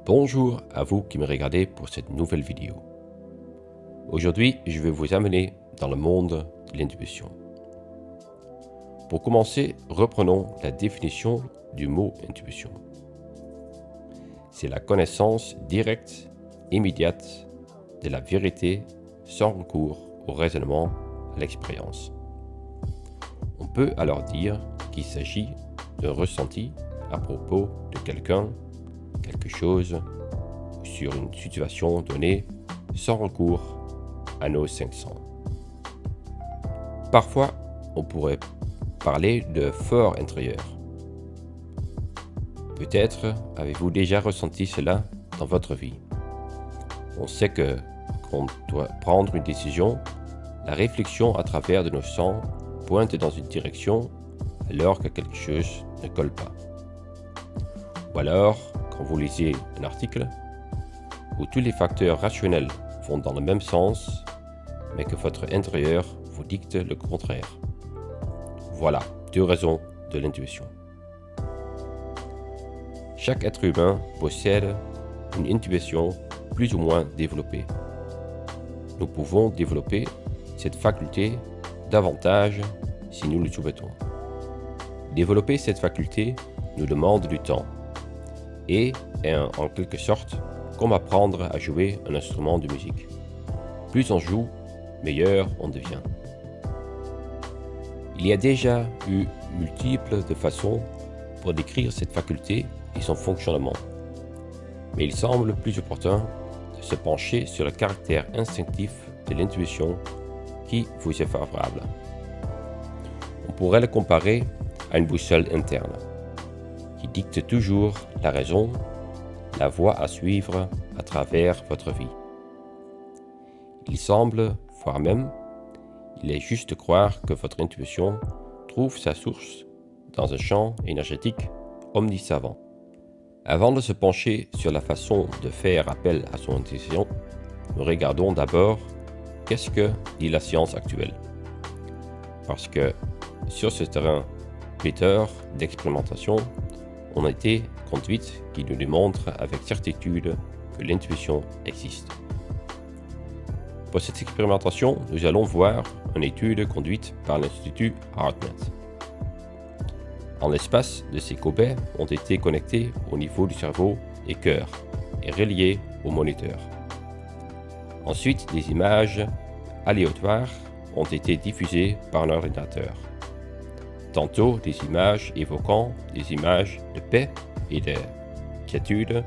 Bonjour à vous qui me regardez pour cette nouvelle vidéo. Aujourd'hui, je vais vous amener dans le monde de l'intuition. Pour commencer, reprenons la définition du mot intuition. C'est la connaissance directe, immédiate de la vérité sans recours au raisonnement, à l'expérience. On peut alors dire qu'il s'agit d'un ressenti à propos de quelqu'un, quelque chose ou sur une situation donnée sans recours à nos cinq sens. Parfois, on pourrait parler de fort intérieur. Peut-être avez-vous déjà ressenti cela dans votre vie. On sait que quand on doit prendre une décision, la réflexion à travers de nos sens pointe dans une direction alors que quelque chose ne colle pas. Ou alors, quand vous lisez un article où tous les facteurs rationnels vont dans le même sens, mais que votre intérieur vous dicte le contraire. Voilà, deux raisons de l'intuition. Chaque être humain possède une intuition plus ou moins développée. Nous pouvons développer cette faculté davantage si nous le souhaitons. Développer cette faculté nous demande du temps et est en quelque sorte comme apprendre à jouer un instrument de musique. Plus on joue, meilleur on devient. Il y a déjà eu multiples de façons pour décrire cette faculté et son fonctionnement, mais il semble plus opportun de se pencher sur le caractère instinctif de l'intuition qui vous est favorable. On pourrait le comparer à une boussole interne qui dicte toujours la raison, la voie à suivre à travers votre vie. Il semble, voire même, il est juste de croire que votre intuition trouve sa source dans un champ énergétique omnisavant. Avant de se pencher sur la façon de faire appel à son intuition, nous regardons d'abord qu'est-ce que dit la science actuelle. Parce que sur ce terrain pléthore d'expérimentation, on a été conduites qui nous démontrent avec certitude que l'intuition existe. Pour cette expérimentation, nous allons voir une étude conduite par l'Institut HeartMath. En l'espace de ces cobayes ont été connectés au niveau du cerveau et cœur et reliés au moniteur. Ensuite, des images aléatoires ont été diffusées par un ordinateur. Tantôt des images évoquant des images de paix et de quiétude,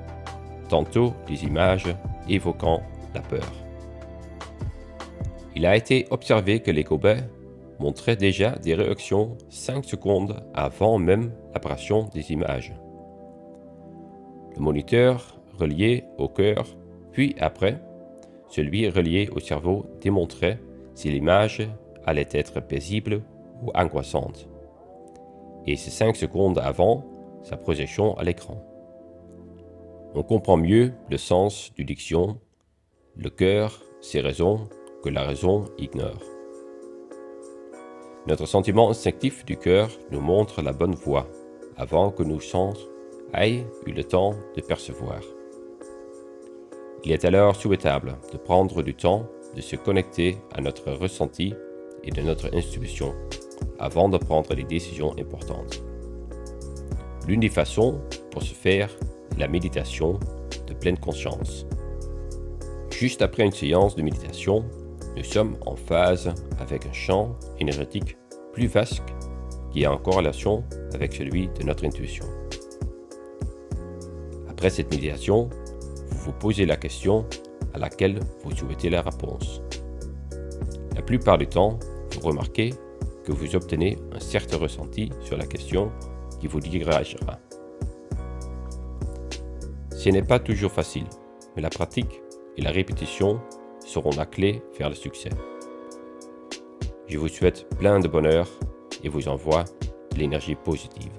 tantôt des images évoquant la peur. Il a été observé que les cobayes montraient déjà des réactions 5 secondes avant même l'apparition des images. Le moniteur relié au cœur, puis après, celui relié au cerveau démontrait si l'image allait être paisible ou angoissante. Et c'est 5 secondes avant sa projection à l'écran. On comprend mieux le sens du diction, le cœur, ses raisons, que la raison ignore. Notre sentiment instinctif du cœur nous montre la bonne voie, avant que nos sens aient eu le temps de percevoir. Il est alors souhaitable de prendre du temps de se connecter à notre ressenti et de notre intuition, avant de prendre des décisions importantes. L'une des façons pour ce faire est la méditation de pleine conscience. Juste après une séance de méditation, nous sommes en phase avec un champ énergétique plus vaste qui est en corrélation avec celui de notre intuition. Après cette méditation, vous vous posez la question à laquelle vous souhaitez la réponse. La plupart du temps, vous remarquez que vous obtenez un certain ressenti sur la question qui vous dirigera. Ce n'est pas toujours facile, mais la pratique et la répétition seront la clé vers le succès. Je vous souhaite plein de bonheur et vous envoie de l'énergie positive.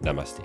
Namasté.